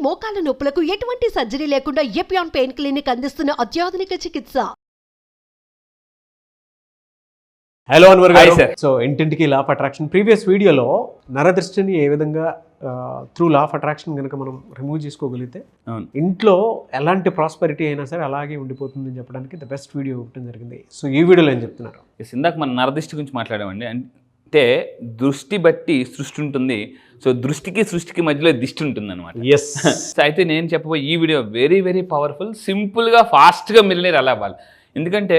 మోకాల నొప్పులకు ఎటువంటి సర్జరీ లేకుండా ఎపియాన్ పెయిన్ క్లినిక్ అందిస్తున్న అత్యాధునిక చికిత్స. హలో అన్వర్ గారు. సో ఇంటింటికి లా ఆఫ్ అట్రాక్షన్ ప్రీవియస్ వీడియోలో నరదృష్టిని ఏ విధంగా త్రూ లా ఆఫ్ అట్రాక్షన్ కనుక మనం రిమూవ్ చేసుకోగలిగితే ఇంట్లో ఎలాంటి ప్రాస్పెరిటీ అయినా సరే అలాగే ఉండిపోతుందని చెప్పడానికి ద బెస్ట్ వీడియో ఇవ్వడం జరిగింది. సో ఈ వీడియోలో ఏం చెప్తున్నారు? ఇందాక మనం నరదృష్టి గురించి మాట్లాడామండి. అంటే దృష్టి బట్టి సృష్టి ఉంటుంది. సో దృష్టికి సృష్టికి మధ్యలో దిష్టి ఉంటుంది అనమాట. ఎస్. అయితే నేను చెప్పబోయే ఈ వీడియో వెరీ వెరీ పవర్ఫుల్. సింపుల్గా ఫాస్ట్గా మిలియనీర్ ఎలా అవ్వాలి. ఎందుకంటే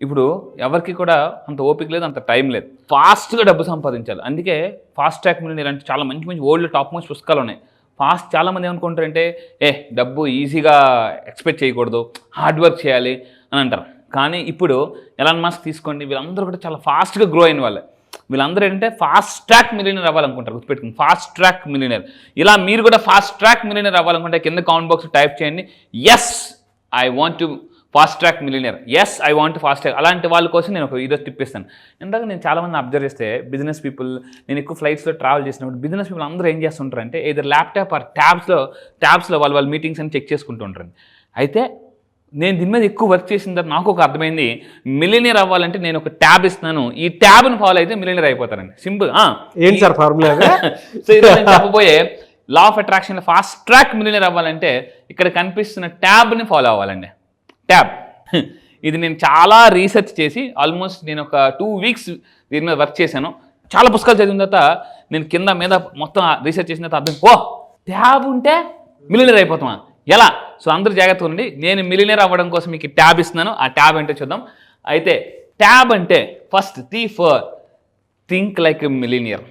ఇప్పుడు ఎవరికి కూడా అంత ఓపిక లేదు, అంత టైం లేదు. ఫాస్ట్గా డబ్బు సంపాదించాలి. అందుకే ఫాస్ట్ ట్రాక్ మిలియనీర్ అంటే చాలా మంచి మంచి వరల్డ్ టాప్ మోస్ట్ పుస్తకాలు ఉన్నాయి. చాలామంది ఏమనుకుంటారంటే డబ్బు ఈజీగా ఎక్స్పెక్ట్ చేయకూడదు, హార్డ్ వర్క్ చేయాలి అని అంటారు. కానీ ఇప్పుడు ఎలాన్ మస్క్ తీసుకోండి, వీళ్ళందరూ కూడా చాలా ఫాస్ట్గా గ్రో అయిన వాళ్ళే. వీళ్ళందరూ ఏంటంటే ఫాస్ట్ ట్రాక్ మిలియనీర్ అవ్వాలనుకుంటారు. గుర్తుపెట్టుకుని ఫాస్ట్ ట్రాక్ మిలియనీర్. ఇలా మీరు కూడా ఫాస్ట్ ట్రాక్ మిలియనీర్ అవ్వాలనుకుంటే కింద కామెంట్ బాక్స్ టైప్ చేయండి, yes I want to fast track millionaire, yes I want fast track. అలాంటి వాళ్ళ కోసం నేను ఒక ఈరోజు తిప్పిస్తాను. ఇందాక నేను చాలామంది అబ్జర్వ్ చేస్తే బిజినెస్ పీపుల్, నేను ఎక్కువ ఫ్లైట్స్లో ట్రావెల్ చేసినప్పుడు బిజినెస్ పీపుల్ అందరూ ఏం చేస్తుంటారంటే ఏదో ల్యాప్టాప్ ఆర్ ట్యాబ్స్లో వాళ్ళ మీటింగ్స్ అని చెక్ చేసుకుంటూ ఉంటారు. అయితే నేను దీని మీద ఎక్కువ వర్క్ చేసిన తర్వాత నాకు ఒక అర్థమైంది, మిలియనీర్ అవ్వాలంటే నేను ఒక ట్యాబ్ ఇస్తున్నాను, ఈ ట్యాబ్ని ఫాలో అయితే మిలియనీర్ అయిపోతారండి. సింపుల్. ఏంటి సార్ ఫార్ములా? సో ఇది నేను చెప్పబోయే లా ఆఫ్ అట్రాక్షన్లో ఫాస్ట్ ట్రాక్ మిలియనీర్ అవ్వాలంటే ఇక్కడ కనిపిస్తున్న ట్యాబ్ని ఫాలో అవ్వాలండి. ట్యాబ్ ఇది నేను చాలా రీసెర్చ్ చేసి ఆల్మోస్ట్ నేను ఒక 2 వీక్స్ దీని మీద వర్క్ చేశాను. చాలా పుస్తకాలు చదివిన తర్వాత నేను కింద మీద మొత్తం రీసెర్చ్ చేసిన తర్వాత అర్థం, ట్యాబ్ ఉంటే మిలియనీర్ అయిపోతామా, ఎలా? సో అందరూ జాగ్రత్తగా ఉండండి. నేను మిలియనీర్ అవ్వడం కోసం మీకు ట్యాబ్ ఇస్తున్నాను. ఆ ట్యాబ్ ఏంటో చూద్దాం. అయితే ట్యాబ్ అంటే first think like a millionaire.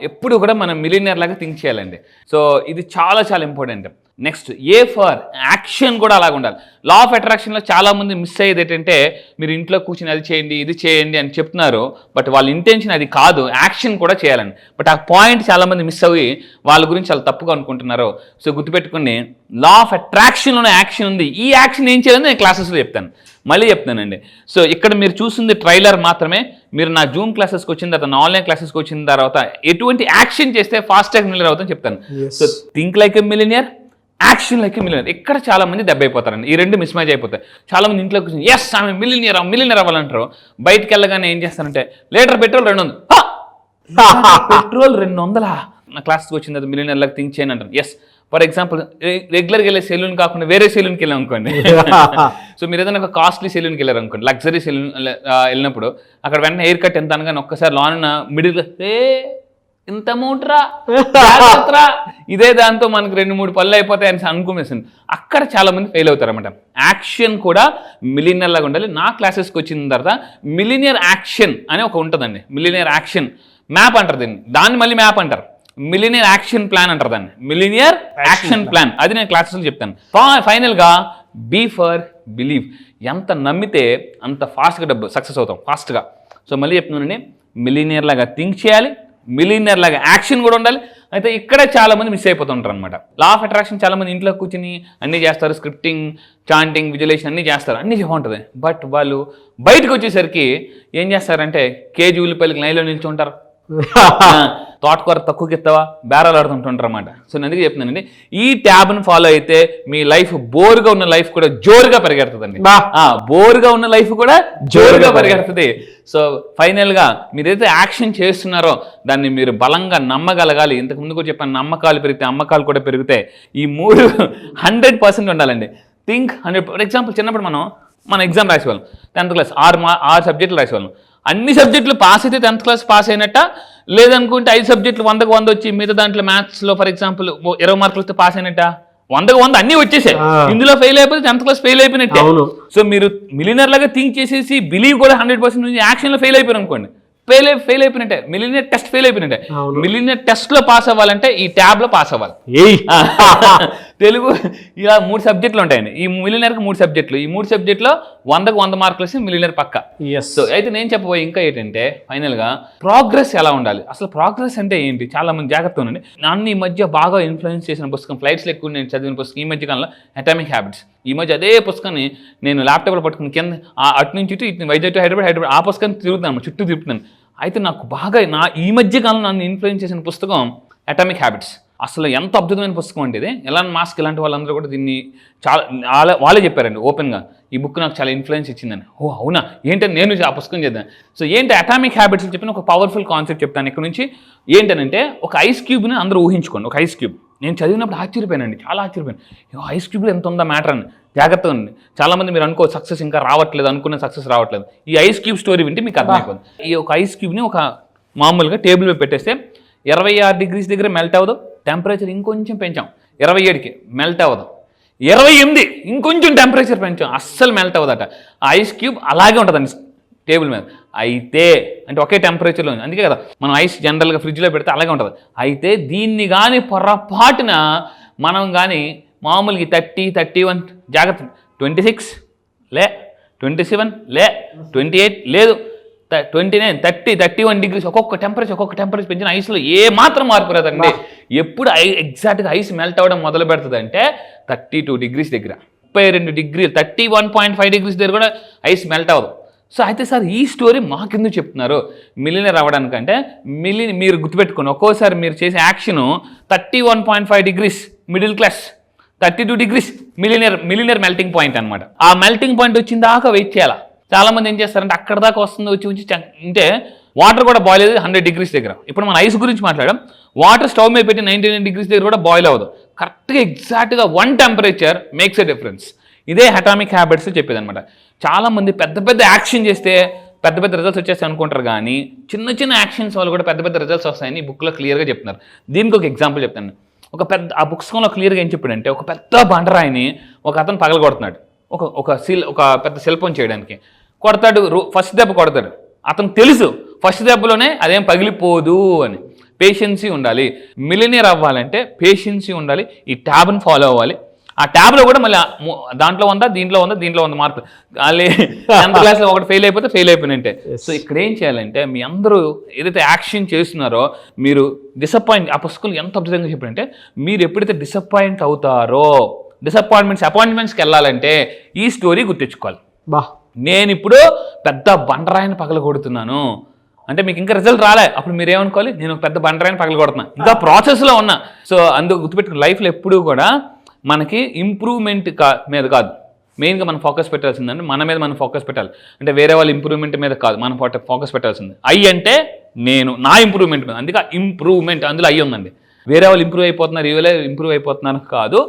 ఎప్పుడు కూడా మనం మిలియనీర్ లాగా థింక్ చేయాలండి. సో ఇది చాలా చాలా ఇంపార్టెంట్. నెక్స్ట్ ఫర్ యాక్షన్ కూడా అలాగ ఉండాలి. లా ఆఫ్ అట్రాక్షన్లో చాలామంది మిస్ అయ్యేది ఏంటంటే మీరు ఇంట్లో కూర్చొని అది చేయండి ఇది చేయండి అని చెప్తున్నారు, బట్ వాళ్ళ ఇంటెన్షన్ అది కాదు, యాక్షన్ కూడా చేయాలండి. బట్ ఆ పాయింట్ చాలామంది మిస్ అయ్యి వాళ్ళ గురించి చాలా తప్పుగా అనుకుంటున్నారు. సో గుర్తుపెట్టుకుని లా ఆఫ్ అట్రాక్షన్లోనే యాక్షన్ ఉంది. ఈ యాక్షన్ ఏం చేయాలని నేను క్లాసెస్లో చెప్తాను, మళ్ళీ చెప్తానండి. సో ఇక్కడ మీరు చూస్తుంది ట్రైలర్ మాత్రమే. మీరు నా జూమ్ క్లాసెస్కి వచ్చిన తర్వాత, నా ఆన్లైన్ క్లాసెస్కి వచ్చిన తర్వాత ఎటువంటి యాక్షన్ చేస్తే ఫాస్ట్ ట్రాక్ మిలియనీర్ అవుతుందని చెప్తాను. So think like a millionaire, action like a millionaire. ఇక్కడ చాలా మంది దెబ్బ అయిపోతారండి. ఈ రెండు మిస్ మ్యాచ్ అయిపోతాయి. చాలా మంది ఇంట్లో కూర్చొని ఎస్ ఆమె మిలియనీర్ అవ్వాలంటారు. బయటకు వెళ్ళగానే ఏం చేస్తారంటే లీటర్ పెట్రోల్ 200, పెట్రోల్ 200. నా క్లాస్కి వచ్చిన తర్వాత మిలియనీర్ లాగా థింక్ చేయని అంటారు. ఎస్, ఫర్ ఎగ్జాంపుల్ రెగ్యులర్గా వెళ్ళే సెలూన్ కాకుండా వేరే సెలూన్కి వెళ్ళాం అనుకోండి. సో మీరు ఏదైనా ఒక కాస్ట్లీ సెలూన్కి వెళ్ళారు అనుకోండి, లగ్జరీ సెలూన్ వెళ్ళినప్పుడు అక్కడ వెంటనే హెయిర్ కట్ ఎంత అనగానే ఒక్కసారి లాన్ మిడిల్ ఇంత మూట్రా ఇదే దాంతో మనకు 2-3 పళ్ళు అయిపోతాయి అని అనుకునేసింది. అక్కడ చాలా మంది ఫెయిల్ అవుతారు అనమాట. యాక్షన్ కూడా మిలియనీర్ లాగా ఉండాలి. నా క్లాసెస్కి వచ్చిన తర్వాత మిలియనీర్ యాక్షన్ అని ఒక ఉంటుందండి. మిలియనీర్ యాక్షన్ మ్యాప్ అంటారు దాన్ని మళ్ళీ మ్యాప్ అంటారు. మిలియనీర్ యాక్షన్ ప్లాన్ అంటారు దాన్ని, మిలియనీర్ యాక్షన్ ప్లాన్. అది నేను క్లాసెస్లో చెప్తాను. ఫైనల్గా బీ ఫర్ బిలీవ్. ఎంత నమ్మితే అంత ఫాస్ట్గా డబ్బు సక్సెస్ అవుతాం ఫాస్ట్గా. సో మళ్ళీ చెప్తున్నానండి, మిలియనీర్ లాగా థింక్ చేయాలి, మిలియనీర్ లాగా యాక్షన్ కూడా ఉండాలి. అయితే ఇక్కడే చాలా మంది మిస్ అయిపోతుంటారు అనమాట. లా ఆఫ్ అట్రాక్షన్ చాలా మంది ఇంట్లో కూర్చొని అన్నీ చేస్తారు, స్క్రిప్టింగ్, చాంటింగ్, విజువలైజేషన్ అన్నీ చేస్తారు, అన్నీ బాగుంటుంది. బట్ వాళ్ళు బయటకు వచ్చేసరికి ఏం చేస్తారంటే కేజీ ఉల్లిపాయలకి లైన్లో నిల్చుంటారు, తోటకూర తక్కువకి ఇస్తావా బేరాలు ఆడుతుంటుంటారు అన్నమాట. సో నేను అందుకే చెప్తున్నానండి, ఈ ట్యాబ్ని ఫాలో అయితే మీ లైఫ్ బోర్గా ఉన్న లైఫ్ కూడా జోరుగా పరిగెడుతుందండి. బోర్గా ఉన్న లైఫ్ కూడా జోరుగా పరిగెడుతుంది. సో ఫైనల్గా మీరైతే యాక్షన్ చేస్తున్నారో దాన్ని మీరు బలంగా నమ్మగలగాలి. ఇంతకు ముందు కూడా చెప్పాను, నమ్మకాలు పెరిగితే అమ్మకాలు కూడా పెరుగుతాయి. ఈ 3 100% ఉండాలండి. థింక్ 100. ఫర్ ఎగ్జాంపుల్ చిన్నప్పుడు మన ఎగ్జామ్ రాసేవాళ్ళం. 10th క్లాస్ 6 సబ్జెక్టులు రాసేవాళ్ళం. అన్ని సబ్జెక్టులు పాస్ అయితే 10th క్లాస్ పాస్ అయినట్ట, లేదనుకుంటే 5 సబ్జెక్టులు 100కు 100 వచ్చి మిగతా దాంట్లో మ్యాథ్స్లో ఫర్ ఎగ్జాంపుల్ 20 మార్కులు వస్తే పాస్ అయినట్ట. 100కు 100 అన్నీ వచ్చేసాయి. ఇందులో ఫెయిల్ అయిపోతే 10th క్లాస్ ఫెయిల్ అయిపోయినట్టే. సో మీరు మిలియనీర్ లాగా థింక్ చేసేసి బిలీవ్ కూడా 100% యాక్షన్లో ఫెయిల్ అయిపోయారు అనుకోండి, ఫెయిల్ అయిపోయినట్టే. మిలియనీర్ టెస్ట్ ఫెయిల్ అయిపోయినట్టే. మిలియనీర్ టెస్ట్లో పాస్ అవ్వాలంటే ఈ ట్యాబ్లో పాస్ అవ్వాలి. తెలుగు ఇలా 3 సబ్జెక్టులు ఉంటాయండి. ఈ మిలియనీర్కి 3 సబ్జెక్టులు. ఈ 3 సబ్జెక్టులో 100కు 100 మార్కులు వస్తే మిలియనీర్ పక్క. సో అయితే నేను చెప్పబోయే ఇంకా ఏంటంటే ఫైనల్గా ప్రోగ్రెస్ ఎలా ఉండాలి, అసలు ప్రోగ్రెస్ అంటే ఏంటి, చాలా మంది జాగ్రత్త ఉండండి. నన్ను ఈ మధ్య బాగా ఇన్ఫ్లుయెన్స్ చేసిన పుస్తకం, ఫ్లైట్స్లో ఎక్కువ నేను చదివిన పుస్తకం ఈ మధ్య కాలంలో అటామిక్ హ్యాబిట్స్. ఈ మధ్య అదే పుస్తకాన్ని నేను ల్యాప్టాప్లో పట్టుకుని కింద అటు నుంచి ఇటు వైజాగ్ టు హైదరాబాద్ ఆ పుస్తకాన్ని తిరుగుతున్నాను, చుట్టూ తిరుగుతున్నాను. అయితే నాకు బాగా ఈ మధ్య కాలంలో నన్ను ఇన్ఫ్లుయెన్స్ చేసిన పుస్తకం అటామిక్ హ్యాబిట్స్. అసలు ఎంత అద్భుతమైన పుస్తకం అంటే ఇది. ఎలాన్ మాస్క్ ఇలాంటి వాళ్ళందరూ కూడా దీన్ని చాలా వాళ్ళే చెప్పారండి ఓపెన్గా, ఈ బుక్ నాకు చాలా ఇన్ఫ్లుయెన్స్ ఇచ్చిందని. ఓ అవునా, ఏంటని నేను ఆ పుస్తకం చేద్దాను. సో ఏంటి అటామిక్ హ్యాబిట్స్ చెప్పిన ఒక పవర్ఫుల్ కాన్సెప్ట్ చెప్తాను ఇక్కడ నుంచి. ఏంటనంటే ఒక ఐస్ క్యూబ్ని అందరూ ఊహించుకోండి. ఒక ఐస్ క్యూబ్ నేను చదివినప్పుడు ఆశ్చర్యపోయానండి, చాలా ఆశ్చర్యపోయాను. ఐస్ క్యూబ్లో ఎంత ఉందా మ్యాటర్ అని. జాగ్రత్తగా ఉంది. చాలామంది మీరు అనుకో సక్సెస్ ఇంకా రావట్లేదు, అనుకున్న సక్సెస్ రావట్లేదు. ఈ ఐస్ క్యూబ్ స్టోరీ వింటే మీకు అర్థమైపోతుంది. ఈ ఒక ఐస్ క్యూబ్ని ఒక మామూలుగా టేబుల్ మీద పెట్టేస్తే 26 degrees దగ్గర మెల్ట్ అవ్వదు. టెంపరేచర్ ఇంకొంచెం పెంచాం 27కి మెల్ట్ అవ్వదు. 28 ఇంకొంచెం టెంపరేచర్ పెంచాం, అస్సలు మెల్ట్ అవ్వదట. ఆ ఐస్ క్యూబ్ అలాగే ఉంటుందండి టేబుల్ మీద. అయితే అంటే ఒకే టెంపరేచర్లో ఉంది, అందుకే కదా మనం ఐస్ జనరల్గా ఫ్రిడ్జ్లో పెడితే అలాగే ఉంటుంది. అయితే దీన్ని కానీ పొరపాటున మనం కానీ మామూలుగా 30, 31 జాగ్రత్త 26 లే, 27 లే, 28 లేదు, 29, 30, 31 degrees ఒక్కొక్క టెంపరేచర్ పెంచిన ఐస్లో ఏ మాత్రం మార్పు రాదండి. ఎప్పుడు ఎగ్జాక్ట్గా ఐస్ మెల్ట్ అవ్వడం మొదలు పెడుతుంది అంటే 32 degrees దగ్గర, 32 degrees, 31.5 degrees దగ్గర కూడా ఐస్ మెల్ట్ అవ్వదు. సో అయితే సార్ ఈ స్టోరీ మాకెందుకు చెప్తున్నారు మిలియనర్ అవ్వడానికంటే, మీరు గుర్తుపెట్టుకోండి, ఒక్కోసారి మీరు చేసే action 31.5 degrees middle class, 32 degrees millionaire melting point అనమాట. ఆ మెల్టింగ్ పాయింట్ వచ్చిన దాకా వెయిట్ చేయాలి. చాలా మంది ఏం చేస్తారంటే అక్కడ దాకా వస్తుంది వచ్చి అంటే వాటర్ కూడా బాయిల్ అయ్యేది 100 degrees దగ్గర. ఇప్పుడు మన ఐస్ గురించి మాట్లాడడం, వాటర్ స్టవ్ మీద పెట్టి 99 degrees దగ్గర కూడా బాయిల్ అవ్వదు. కరెక్ట్గా ఎగ్జాక్ట్గా 1 temperature మేక్స్ ఎ డిఫరెన్స్. ఇదే అటామిక్ హ్యాబిట్స్ చెప్పేది అనమాట. చాలామంది పెద్ద యాక్షన్ చేస్తే పెద్ద రిజల్ట్స్ వచ్చేస్తాయి అనుకుంటారు, కానీ చిన్న యాక్షన్స్ వాళ్ళు కూడా పెద్ద రిజల్ట్స్ వస్తాయని ఈ బుక్లో క్లియర్గా చెప్తున్నారు. దీనికి ఒక ఎగ్జాంపుల్ చెప్తాను. ఆ పుస్తకంలో క్లియర్గా ఏం చెప్పాడంటే, ఒక పెద్ద బండరాయిని ఒక అతను పగలగొడుతున్నాడు ఒక పెద్ద శిల్పం చేయడానికి. కొడతాడు, ఫస్ట్ దెబ్బ కొడతాడు. అతనికి తెలుసు ఫస్ట్ దెబ్బలోనే అదేం పగిలిపోదు అని. పేషెన్సీ ఉండాలి. మిలియనీర్ అవ్వాలంటే పేషెన్సీ ఉండాలి. ఈ ట్యాబ్ని ఫాలో అవ్వాలి. ఆ ట్యాబ్లో కూడా మళ్ళీ దాంట్లో ఉందా, దీంట్లో 100 మార్కులు. మళ్ళీ 10th క్లాస్లో ఒకటి ఫెయిల్ అయిపోతే ఫెయిల్ అయిపోయినంటే. సో ఇక్కడ ఏం చేయాలంటే, మీ అందరూ ఏదైతే యాక్షన్ చేస్తున్నారో మీరు ఆ పుస్తకం ఎంత అద్భుతంగా చెప్పారంటే, మీరు ఎప్పుడైతే డిసప్పాయింట్ అవుతారో, అపాయింట్మెంట్స్కి వెళ్ళాలంటే ఈ స్టోరీ గుర్తించుకోవాలి. నేను ఇప్పుడు పెద్ద బండరాయిని పగలగొడుతున్నాను అంటే మీకు ఇంకా రిజల్ట్ రాలే, అప్పుడు మీరు ఏమనుకోవాలి, నేను పెద్ద బండరాయిని పగలగొడుతున్నా, ఇంకా ప్రాసెస్లో ఉన్నా. సో అందుకు గుర్తుపెట్టుకుని లైఫ్లో ఎప్పుడూ కూడా మనకి ఇంప్రూవ్మెంట్ మీద కాదు మెయిన్గా మనం ఫోకస్ పెట్టాల్సిందంటే, మన మీద మనం ఫోకస్ పెట్టాలి. అంటే వేరే వాళ్ళ ఇంప్రూవ్మెంట్ మీద కాదు మనం ఫోకస్ పెట్టాల్సింది. అంటే నా ఇంప్రూవ్మెంట్ మీద. అందుకే ఇంప్రూవ్మెంట్ అందులో ఉందండి. వేరే వాళ్ళు ఇంప్రూవ్ అయిపోతున్నారు కాదు,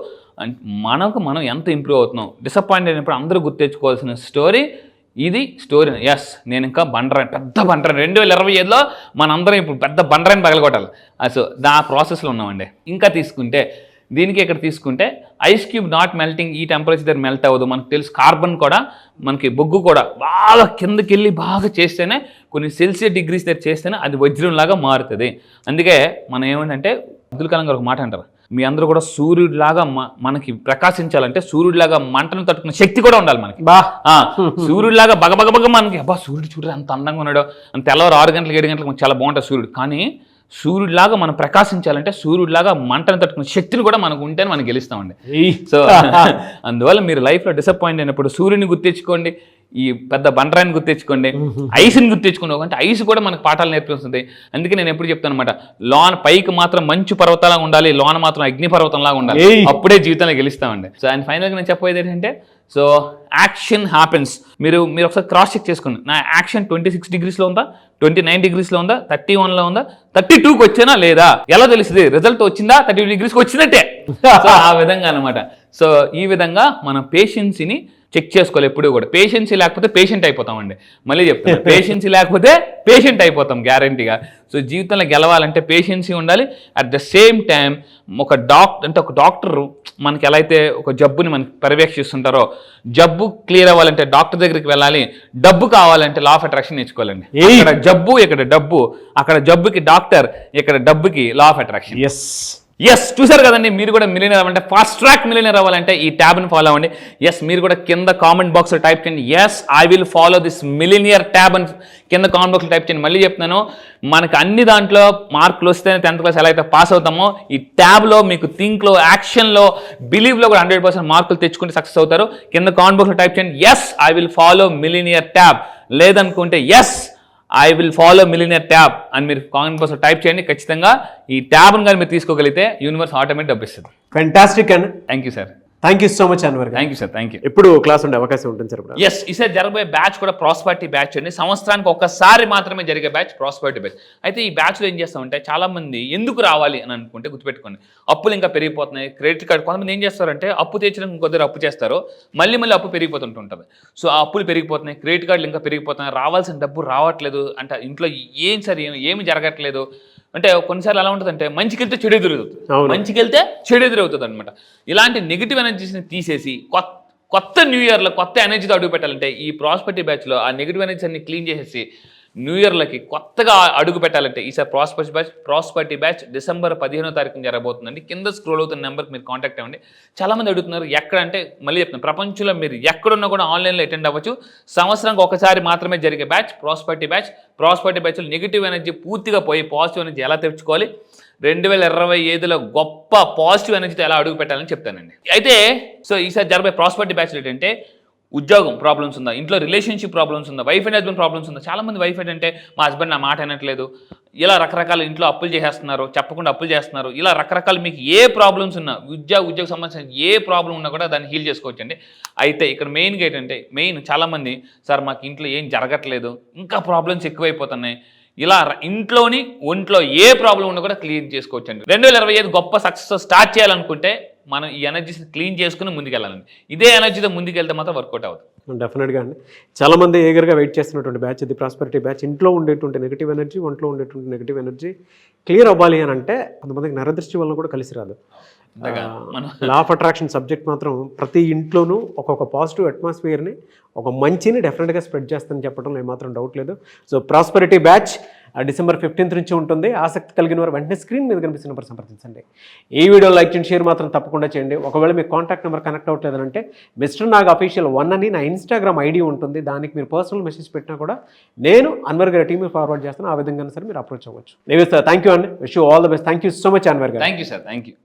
మనం ఎంత ఇంప్రూవ్ అవుతున్నాం. డిసప్పాయింట్ అయినప్పుడు అందరూ గుర్తించుకోవాల్సిన స్టోరీ ఇది. ఎస్ నేను ఇంకా పెద్ద బండరాయి 2025లో మనందరం ఇప్పుడు పెద్ద బండరాయిని పగలగొట్టాలి. సో ఆ ప్రాసెస్లో ఉన్నామండి. ఇంకా ఇక్కడ తీసుకుంటే ఐస్ క్యూబ్ నాట్ మెల్టింగ్, ఈ టెంపరేచర్ దగ్గర మెల్ట్ అవ్వదు. మనకు తెలుసు కార్బన్ కూడా, మనకి బొగ్గు కూడా బాగా కిందకి వెళ్ళి బాగా చేస్తేనే, కొన్ని సెల్సియస్ డిగ్రీస్ దగ్గర చేస్తేనే అది వజ్రంలాగా మారుతుంది. అందుకే మనం ఏమంటే, అబ్దుల్ కలాం గారు ఒక మాట అంటారు, మీ అందరూ కూడా సూర్యుడిలాగా మనకి ప్రకాశించాలంటే సూర్యుడిలాగా మంటను తట్టుకునే శక్తి కూడా ఉండాలి మనకి. సూర్యుడిలాగా బగబగబగ మనకి సూర్యుడు అంత అందంగా ఉన్నాడు అని తెల్లవారు 6 గంటలకు 7 గంటలకు చాలా బాగుంటుంది సూర్యుడు. కానీ సూర్యుడిలాగా మనం ప్రకాశించాలంటే సూర్యుడిలాగా మంటను తట్టుకునే శక్తిని కూడా మనకు ఉంటేనే మనం గెలుస్తామండి. సో అందువల్ల మీరు లైఫ్లో డిసప్పాయింట్ అయినప్పుడు సూర్యుని గుర్తించుకోండి, ఈ పెద్ద బండరాయిని గుర్తించుకోండి, ఐస్ని గుర్తించుకోండి. అంటే ఐస్ కూడా మనకు పాఠాలు నేర్పిస్తుంది. అందుకే నేను ఎప్పుడు చెప్తాను అనమాట, పైకి మాత్రం మంచు పర్వతాలాగా ఉండాలి, లోన మాత్రం అగ్ని పర్వతంలాగా ఉండాలి, అప్పుడే జీవితంలో గెలుస్తామండి. సో అండ్ ఫైనల్గా నేను చెప్పేది ఏంటంటే, సో యాక్షన్ హ్యాపెన్స్. మీరు ఒకసారి క్రాస్ చెక్ చేసుకోండి. నా యాక్షన్ 26 degreesలో ఉందా, 29 degreesలో ఉందా, 31లో ఉందా, 32కి వచ్చానా లేదా, ఎలా తెలుస్తుంది? రిజల్ట్ వచ్చిందా 32 degreesకి వచ్చినట్టే. సో ఆ విధంగా అనమాట. సో ఈ విధంగా మనం పేషెన్సీని చెక్ చేసుకోవాలి ఎప్పుడు కూడా. పేషెన్సీ లేకపోతే పేషెంట్ అయిపోతామండి. మళ్ళీ చెప్తాను, పేషెన్సీ లేకపోతే పేషెంట్ అయిపోతాం గ్యారంటీగా. సో జీవితంలో గెలవాలంటే పేషెన్సీ ఉండాలి. అట్ ద సేమ్ టైం ఒక డాక్టర్ మనకి ఎలా అయితే ఒక జబ్బుని మనకి పర్యవేక్షిస్తుంటారో, జబ్బు క్లియర్ అవ్వాలంటే డాక్టర్ దగ్గరికి వెళ్ళాలి. డబ్బు కావాలంటే లా ఆఫ్ అట్రాక్షన్ నేర్చుకోవాలండి. ఇక్కడ జబ్బు, ఇక్కడ డబ్బు, అక్కడ జబ్బుకి డాక్టర్, ఇక్కడ డబ్బుకి లా ఆఫ్ అట్రాక్షన్. ఎస్ చూసారు కదండి. మీరు కూడా మిలియనర్ అవ్వాలంటే, ఫాస్ట్ ట్రాక్ మిలియనర్ అవ్వాలంటే ఈ ట్యాబ్ని ఫాలో అవ్వండి. ఎస్ మీరు కూడా కింద కామెంట్ బాక్స్లో టైప్ చేయండి, yes I will follow this millionaire tab అని కింద కామెంట్ బాక్స్లో టైప్ చేయండి. మళ్ళీ చెప్తున్నాను, మనకు అన్ని దాంట్లో మార్కులు వస్తేనే 10th క్లాస్ ఎలా అయితే పాస్ అవుతామో, ఈ ట్యాబ్లో మీకు థింక్లో, యాక్షన్లో, బిలీవ్లో కూడా 100% మార్కులు తెచ్చుకుంటే సక్సెస్ అవుతారు. కింద కామెంట్ బాక్స్లో టైప్ చేయండి, yes I will follow millionaire tab. లేదనుకుంటే yes I will follow millionaire tab అని మీరు కామెంట్ బాక్స్లో టైప్ చేయండి. ఖచ్చితంగా ఈ ట్యాబ్ని కానీ మీరు తీసుకోగలిగితే యూనివర్స్ ఆటోమేటిక్ డబ్బిస్తుంది. ఫెంటాస్టిక్ అండి. Thank you sir. Thank you so much Anwar గారు. Thank you sir. Thank you. ఎప్పుడు క్లాస్ ఉండే అవకాశం ఉంటుంది సార్? ఇప్పుడు ఎస్, ఈసారి జరగబోయే బ్యాచ్ కూడా ప్రాస్పరిటీ బ్యాచ్ అండి. సంవత్సరానికి ఒక్కసారి మాత్రమే జరిగే బ్యాచ్ ప్రాస్పరిటీ బ్యాచ్. అయితే ఈ బ్యాచ్లో ఏం చేస్తామంటే చాలా మంది ఎందుకు రావాలి అని అనుకుంటే గుర్తుపెట్టుకోండి, అప్పులు ఇంకా పెరిగిపోతున్నాయి. క్రెడిట్ కార్డ్ కొంతమంది ఏం చేస్తారంటే అప్పు తీర్చడానికి ఇంకొద్దరు అప్పు చేస్తారు, మళ్ళీ అప్పు పెరిగిపోతుంటుంది. సో ఆ అప్పులు పెరిగిపోతున్నాయి, క్రెడిట్ కార్డులు ఇంకా పెరిగిపోతున్నాయి, రావాల్సిన డబ్బు రావట్లేదు అంటే ఇంట్లో ఏం సార్ ఏమి జరగట్లేదు అంటే కొన్నిసార్లు ఎలా ఉంటుందంటే మంచికి వెళ్తే చెడు ఎదురవుతుంది, మంచికి వెళ్తే చెడు ఎదురవుతుంది అనమాట. ఇలాంటి నెగిటివ్ ఎనర్జీస్ని తీసేసి కొత్త న్యూ ఇయర్లో కొత్త ఎనర్జీతో అడుగు పెట్టాలంటే ఈ ప్రాస్పరిటీ బ్యాచ్లో ఆ నెగిటివ్ ఎనర్జీస్ అన్ని క్లీన్ చేసేసి న్యూ ఇయర్లకి కొత్తగా అడుగు పెట్టాలంటే ఈసారి ప్రాస్పరిటీ బ్యాచ్ డిసెంబర్ 15వ తారీఖున జరగబోతుందండి. కింద స్క్రోల్ అవుతున్న నెంబర్కి మీరు కాంటాక్ట్ అవ్వండి. చాలామంది అడుగుతున్నారు ఎక్కడ అంటే మళ్ళీ చెప్తున్నాను, ప్రపంచంలో మీరు ఎక్కడున్నా కూడా ఆన్లైన్లో అటెండ్ అవ్వచ్చు. సంవత్సరానికి ఒకసారి మాత్రమే జరిగే బ్యాచ్ ప్రాస్పరిటీ బ్యాచ్. ప్రాస్పరిటీ బ్యాచ్లో నెగిటివ్ ఎనర్జీ పూర్తిగా పోయి పాజిటివ్ ఎనర్జీ ఎలా తెచ్చుకోవాలి, 2025లో గొప్ప పాజిటివ్ ఎనర్జీతో ఎలా అడుగు పెట్టాలని చెప్తానండి. అయితే సో ఈసారి జరగబోయే ప్రాస్పరిటీ బ్యాచ్లు ఏంటంటే ఉద్యోగం ప్రాబ్లమ్స్ ఉందా, ఇంట్లో రిలేషన్షిప్ ప్రాబ్లమ్స్ ఉందా, వైఫ్ అండ్ హస్బెండ్ ప్రాబ్లమ్స్ ఉందా. చాలామంది వైఫ్ అంటే మా హస్బెండ్ నా మాట అనట్లేదు, ఇలా రకరకాల ఇంట్లో అప్పులు చేసేస్తున్నారు, చెప్పకుండా అప్పులు చేస్తున్నారు, ఇలా రకరకాల మీకు ఏ ప్రాబ్లమ్స్ ఉన్నా ఉద్యోగ సంబంధించిన ఏ ప్రాబ్లం ఉన్నా కూడా దాన్ని హీల్ చేసుకోవచ్చండి. అయితే ఇక్కడ మెయిన్గా ఏంటంటే చాలామంది సార్ మాకు ఇంట్లో ఏం జరగట్లేదు, ఇంకా ప్రాబ్లమ్స్ ఎక్కువైపోతున్నాయి, ఇలా ఇంట్లోని ఒంట్లో ఏ ప్రాబ్లం ఉన్నా కూడా క్లీన్ చేసుకోవచ్చండి. 2025 గొప్ప సక్సెస్ స్టార్ట్ చేయాలనుకుంటే మనం ఈ ఎనర్జీస్ని క్లీన్ చేసుకుని ముందుకెళ్ళాలండి. ఇదే ఎనర్జీతో ముందుకెళ్తే మాత్రం వర్కౌట్ అవుతుంది. డెఫినెట్గా అండి. చాలామంది ఏగర్గా వెయిట్ చేస్తున్నటువంటి బ్యాచ్ ఇది ప్రాస్పరిటీ బ్యాచ్. ఇంట్లో ఉండేటువంటి నెగిటివ్ ఎనర్జీ, ఒంట్లో ఉండేటువంటి నెగిటివ్ ఎనర్జీ క్లియర్ అవ్వాలి అని అంటే కొంతమందికి నరదృష్టి వల్ల కూడా కలిసి రాదు. లా ఆఫ్ అట్రాక్షన్ సబ్జెక్ట్ మాత్రం ప్రతి ఇంట్లోనూ ఒక్కొక్క పాజిటివ్ అట్మాస్ఫియర్ని, ఒక మంచిని డెఫినెట్గా స్ప్రెడ్ చేస్తుందని చెప్పడంలో ఏమాత్రం డౌట్ లేదు. So prosperity batch December 15th నుంచి ఉంటుంది. ఆసక్తి కలిగిన వారు వెంటనే స్క్రీన్ మీద కనిపిస్తున్న నెంబర్ సంప్రదించండి. ఈ వీడియో లైక్ చేయండి, షేర్ మాత్రం తప్పకుండా చేయండి. ఒకవేళ మీకు కాంటాక్ట్ నెంబర్ కనెక్ట్ అవ్వట్లేదంటే మిస్టర్ నాగ్ అఫీషియల్ 1 అని నా ఇన్స్టాగ్రామ్ ఐడి ఉంటుంది. దానికి మీరు పర్సనల్ మెసేజ్ పెట్టినా కూడా నేను అన్వర్ గారి టీమ్ ఫార్వర్డ్ చేస్తాను. ఆ విధంగా సరే మీరు అప్రోచ్ అవ్వచ్చు. థ్యాంక్ యూ అండి. Wish you all the best. Thank you so much Anwar గారు. Thank you sir. Thank you.